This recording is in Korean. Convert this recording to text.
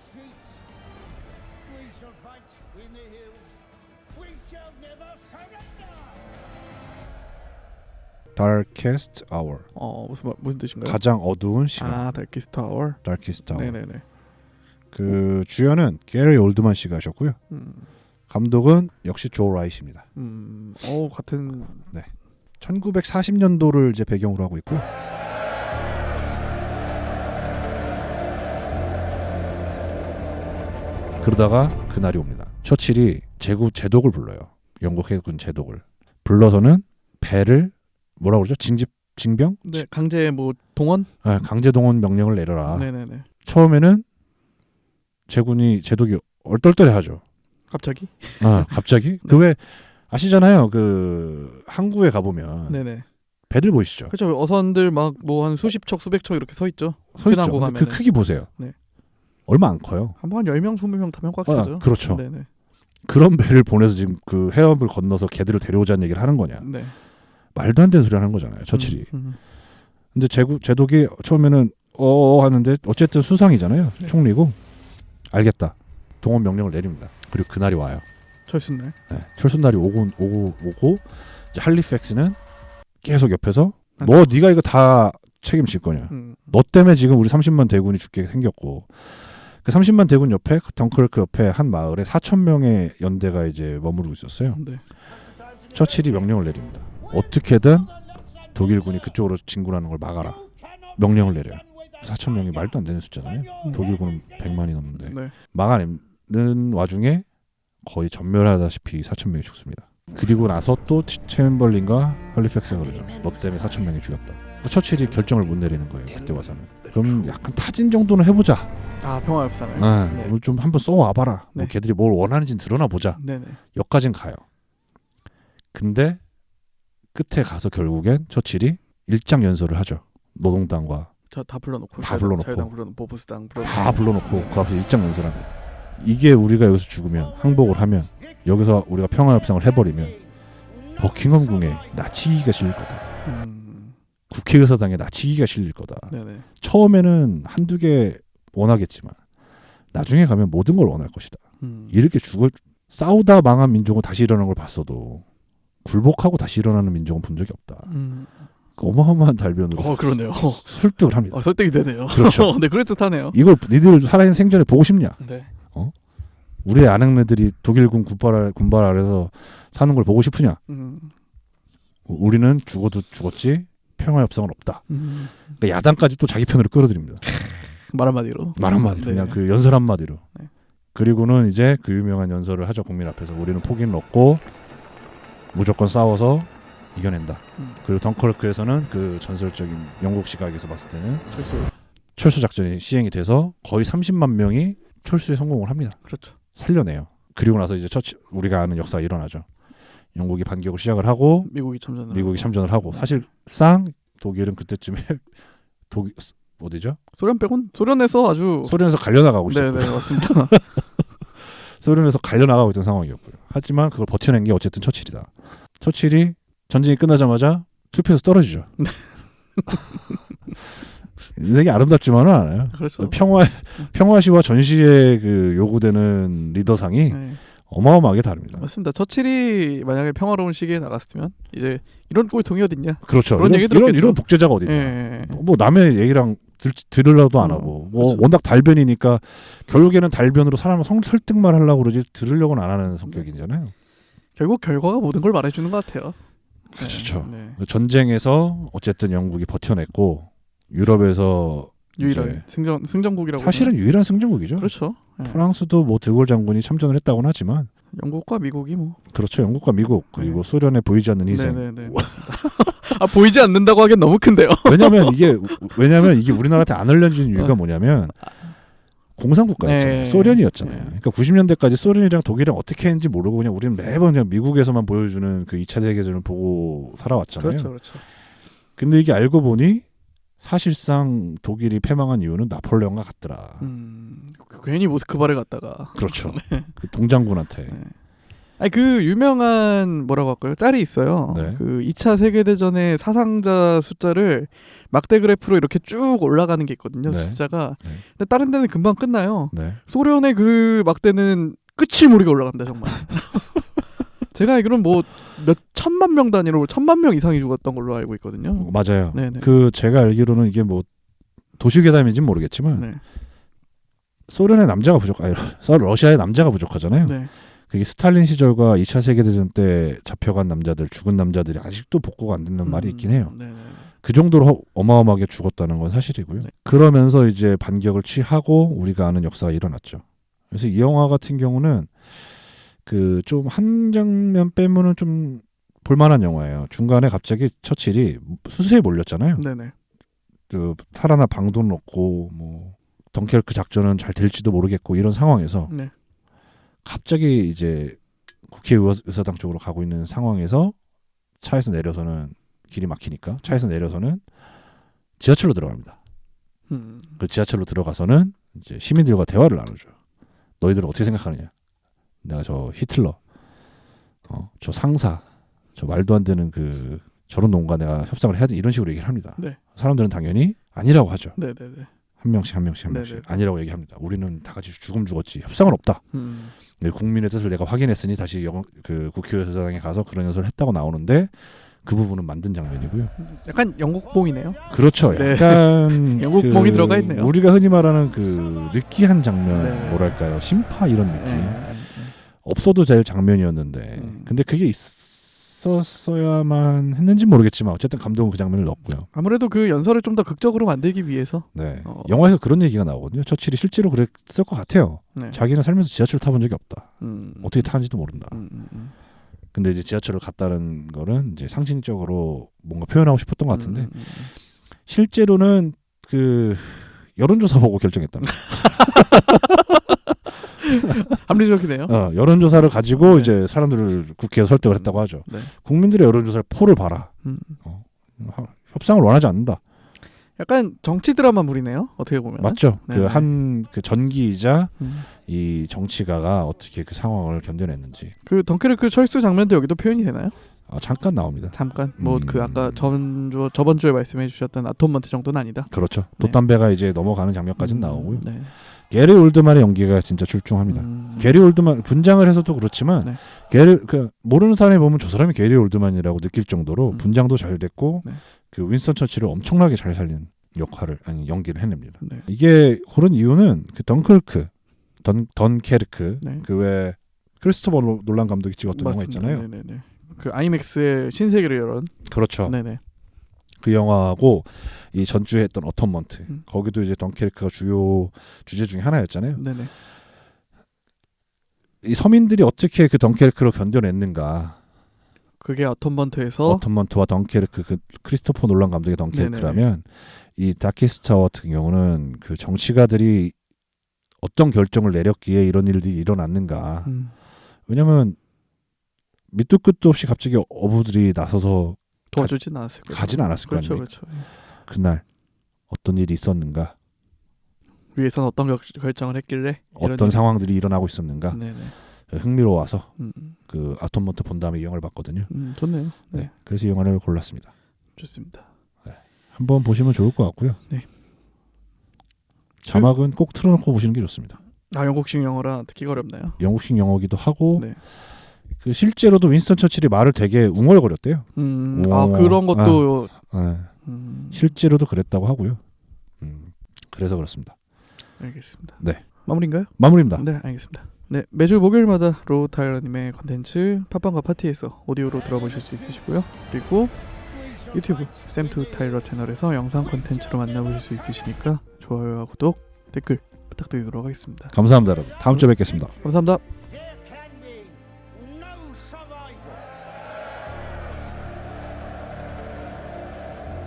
streets. We shall fight in the hills. We shall never surrender. Darkest Hour. 무슨 뜻인가요? 가장 어두운 시간. 아, Darkest Hour. Darkest Hour. 네네네. 그 주연은 게리 올드만 씨가 하셨고요. 감독은 역시 조 라이트입니다. 같은. 네. 1940년도를 이제 배경으로 하고 있고. 그러다가 그날이 옵니다. 처칠이 제독을 불러요. 영국 해군 제독을 불러서는 배를 뭐라고 그러죠? 징병? 네, 강제 동원? 아, 강제 동원 명령을 내려라. 네네네. 처음에는 제독이 얼떨떨해하죠. 갑자기? 아, 갑자기? 그 왜 아시잖아요. 그 항구에 가보면 네네. 배들 보이시죠? 그렇죠. 어선들 막 한 수십 척, 수백 척 이렇게 서 있죠. 서 있죠. 근데 그 크기 보세요. 네. 얼마 안 커요. 한 10명, 20명 타면 꽉 차죠. 그렇죠. 네네. 그런 배를 보내서 지금 그 해협을 건너서 걔들을 데려오자는 얘기를 하는 거냐. 네. 말도 안 되는 소리 하는 거잖아요. 처칠이. 근데 제독이 처음에는 하는데 어쨌든 수상이잖아요. 네. 총리고. 알겠다. 동원 명령을 내립니다. 그리고 그날이 와요. 철수날. 네. 철수날이 오고 이제 할리팩스는 계속 옆에서 네가 이거 다 책임질 거냐. 너 때문에 지금 우리 30만 대군이 죽게 생겼고 그 30만 대군 옆에 덩커르크 옆에 한 마을에 4,000명의 연대가 이제 머무르고 있었어요. 네. 처칠이 명령을 내립니다. 어떻게든 독일군이 그쪽으로 진군하는 걸 막아라. 명령을 내려요. 4,000명이 말도 안 되는 숫자잖아요. 독일군은 100만이 넘는데 네. 막아내는 와중에 거의 전멸하다시피 4,000명이 죽습니다. 그리고 나서 또 챔벌린과 할리팩스가 그러죠. 너 때문에 4,000명이 죽였다. 처칠이 결정을 못 내리는 거예요. 그때 와서는. 그럼 약간 타진 정도는 해보자. 아, 평화협상을. 네. 좀 한번 써와봐라. 네. 뭐 걔들이 뭘 원하는지는 드러나 보자. 네네. 여기까진 가요. 근데 끝에 가서 결국엔 처칠이 일장 연설을 하죠. 노동당과 다 불러놓고. 자유당 불러놓고 보브스당 불러놓고. 다 불러놓고 그 앞에서 일장 연설합니다. 이게 우리가 여기서 죽으면 항복을 하면 여기서 우리가 평화협상을 해버리면 버킹엄 궁에 나치기가 실릴 거다. 국회의사당에 나치기가 실릴 거다. 네네. 처음에는 한두 개 원하겠지만 나중에 가면 모든 걸 원할 것이다. 이렇게 싸우다 망한 민족은 다시 일어나는 걸 봤어도 굴복하고 다시 일어나는 민족은 본 적이 없다. 그 어마어마한 달변으로 그러네요. 설득을 합니다. 설득이 되네요. 그렇죠. 네, 그럴듯하네요. 이걸 니들 살아있는 생전에 보고 싶냐? 네. 우리의 아낙네들이 독일군 군발 아래서 사는 걸 보고 싶으냐? 우리는 죽어도 죽었지 평화협상은 없다. 그러니까 야당까지 또 자기 편으로 끌어들입니다. 말 한마디로 네. 그냥 그 연설 한마디로. 네. 그리고는 이제 그 유명한 연설을 하죠. 국민 앞에서. 우리는 포기는 없고 무조건 싸워서 이겨낸다. 그리고 덩커르크에서는 그 전설적인 영국 시각에서 봤을 때는 철수 작전이 시행이 돼서 거의 30만 명이 철수에 성공을 합니다. 그렇죠. 살려내요. 그리고 나서 이제 우리가 아는 역사가 일어나죠. 영국이 반격을 시작을 하고 미국이 참전을 하고 사실상 독일은 그때쯤에 어디죠? 소련에서 갈려나가고 있었고요. 네, 맞습니다. 소련에서 갈려나가고 있던 상황이었고요. 하지만 그걸 버텨낸 게 어쨌든 처칠이다. 처칠이 전쟁이 끝나자마자 숲에서 떨어지죠. 되게 아름답지만은 않아요. 그렇죠. 평화시와 전시에 그 요구되는 리더상이 어마어마하게 다릅니다. 맞습니다. 처칠이 만약에 평화로운 시기에 나갔으면 이제 이런 꼴통이 어딨냐? 그렇죠. 그런 얘기 들었겠죠. 이런 독재자가 어딨냐? 뭐 남의 얘기랑 들으려도 안 하고 뭐 그렇죠. 워낙 달변이니까 결국에는 달변으로 사람을 설득만 하려고 그러지 들으려고는 안 하는 성격이잖아요. 결국 결과가 모든 걸 말해주는 것 같아요. 그렇죠. 전쟁에서 어쨌든 영국이 버텨냈고 유럽에서 유일한 승전국이라고 사실은 유일한 승전국이죠. 그렇죠. 프랑스도 뭐 드골 장군이 참전을 했다고는 하지만 영국과 미국이 뭐 그렇죠. 영국과 미국 그리고 소련의 보이지 않는 희생. 네네네. 맞습니다. 보이지 않는다고 하기엔 너무 큰데요. 왜냐면 이게 우리나라한테 안 알려진 이유가 뭐냐면 공산국가였잖아요. 소련이었잖아요. 그러니까 90년대까지 소련이랑 독일이랑 어떻게 했는지 모르고 그냥 우리는 매번 그냥 미국에서만 보여주는 그 2차 대계전을 보고 살아왔잖아요. 그렇죠. 근데 이게 알고 보니 사실상 독일이 패망한 이유는 나폴레옹과 같더라. 괜히 모스크바를 갔다가. 그렇죠. 그 동장군한테. 아니 그 유명한 뭐라고 할까요? 짤이 있어요. 네. 그 2차 세계 대전의 사상자 숫자를 막대 그래프로 이렇게 쭉 올라가는 게 있거든요. 네. 숫자가. 네. 근데 다른 데는 금방 끝나요. 네. 소련의 그 막대는 끝이 모르게 올라갑니다, 정말. 제가 알기로는 뭐 몇 천만 명 단위로 1000만 명 이상이 죽었던 걸로 알고 있거든요. 맞아요. 네네. 그 제가 알기로는 이게 뭐 도시괴담인지는 모르겠지만 네. 소련의 남자가 러시아의 남자가 부족하잖아요. 네. 그게 스탈린 시절과 2차 세계대전 때 잡혀간 남자들, 죽은 남자들이 아직도 복구가 안 되는 말이 있긴 해요. 네네. 그 정도로 어마어마하게 죽었다는 건 사실이고요. 네. 그러면서 이제 반격을 취하고 우리가 아는 역사가 일어났죠. 그래서 이 영화 같은 경우는 그 좀 한 장면 빼면은 좀 볼만한 영화예요. 중간에 갑자기 처칠이 수세에 몰렸잖아요. 네네. 그 살아나 방도 넣고 뭐 덩케르크 작전은 잘 될지도 모르겠고 이런 상황에서 네. 갑자기 이제 국회의사당 쪽으로 가고 있는 상황에서 차에서 내려서는 길이 막히니까 차에서 내려서는 지하철로 들어갑니다. 그 지하철로 들어가서는 이제 시민들과 대화를 나누죠. 너희들은 어떻게 생각하느냐? 내가 저 히틀러, 저 상사, 저 말도 안 되는 그 저런 놈과 내가 협상을 해야 돼 이런 식으로 얘기를 합니다. 네. 사람들은 당연히 아니라고 하죠. 네네네. 한 명씩 네네. 아니라고 얘기합니다. 우리는 다 같이 죽었지 협상은 없다. 국민의 뜻을 내가 확인했으니 다시 그 국회의사당에 가서 그런 연설을 했다고 나오는데 그 부분은 만든 장면이고요. 약간 영국봉이네요. 그렇죠. 네. 약간 영국봉이 들어가 있네요. 우리가 흔히 말하는 그 느끼한 장면, 네. 뭐랄까요, 심파 이런 느낌. 네. 없어도 될 장면이었는데, 근데 그게 있었어야만 했는지 모르겠지만 어쨌든 감독은 그 장면을 넣었고요. 아무래도 그 연설을 좀 더 극적으로 만들기 위해서. 네. 영화에서 그런 얘기가 나오거든요. 처칠이 실제로 그랬을 것 같아요. 네. 자기는 살면서 지하철 타본 적이 없다. 어떻게 타는지도 모른다. 근데 이제 지하철을 갔다는 거는 이제 상징적으로 뭔가 표현하고 싶었던 것 같은데 실제로는 그 여론조사 보고 결정했답니다. 합리적이네요. 여론조사를 가지고 네. 이제 사람들을 국회에서 설득을 했다고 하죠. 네. 국민들의 여론조사를 포를 봐라. 협상을 원하지 않는다. 약간 정치 드라마물이네요. 어떻게 보면. 맞죠. 네. 그 한 그 전기이자 이 정치가가 어떻게 그 상황을 견뎌냈는지. 그 덩케르크 철수 장면도 여기도 표현이 되나요? 잠깐 나옵니다. 잠깐. 뭐 그 아까 저번 주에 말씀해 주셨던 아톰먼트 정도는 아니다. 그렇죠. 네. 돛담배가 이제 넘어가는 장면까지는 나오고요. 네. 게리 올드만의 연기가 진짜 출중합니다. 게리 올드만 분장을 해서도 그렇지만 네. 그 모르는 사람이 보면 저 사람이 게리 올드만이라고 느낄 정도로 분장도 잘 됐고 네. 그 윈스턴 처칠을 엄청나게 잘 살린 연기를 해냅니다. 네. 이게 그런 이유는 그 던케르크 네. 그 외 크리스토퍼 놀란 감독이 찍었던 영화 있잖아요. 네네네. 그 아이맥스의 신세계를 열은. 그렇죠. 네네. 그 영화하고 이 전주에 했던 어텀먼트 거기도 이제 던케르크가 주요 주제 중에 하나였잖아요. 네네. 이 서민들이 어떻게 그 던케르크를 견뎌냈는가. 그게 어텀먼트에서 어텀먼트와 던케르크 그 크리스토퍼 놀란 감독의 던케르크라면 이 다키스타 같은 경우는 그 정치가들이 어떤 결정을 내렸기에 이런 일들이 일어났는가. 왜냐면 밑도 끝도 없이 갑자기 어부들이 나서서 도와주진 않았을 거예요. 가진 않았을 거 그렇죠, 아닙니까? 그렇죠. 그날 어떤 일이 있었는가. 위에서는 어떤 결정을 했길래 어떤 상황들이 일어나고 있었는가. 네네. 흥미로워서 그 아톰먼트 본 다음에 이 영화를 봤거든요. 좋네요. 네. 그래서 이 영화를 골랐습니다. 좋습니다. 네. 한번 보시면 좋을 것 같고요. 네. 자막은 꼭 틀어놓고 보시는 게 좋습니다. 영국식 영어라 듣기가 어렵나요? 영국식 영어기도 하고 네. 그 실제로도 윈스턴 처칠이 말을 되게 웅얼거렸대요. 그런 것도 실제로도 그랬다고 하고요. 그래서 그렇습니다. 알겠습니다. 네. 마무리인가요? 마무리입니다. 네, 알겠습니다. 네, 매주 목요일마다 로타이러님의 컨텐츠 팟빵과 파티에서 오디오로 들어보실 수 있으시고요. 그리고 유튜브 샘투 타일러 채널에서 영상 컨텐츠로 만나보실 수 있으시니까 좋아요와 구독, 댓글 부탁드리도록 하겠습니다. 감사합니다, 여러분. 다음 주에 뵙겠습니다. 감사합니다.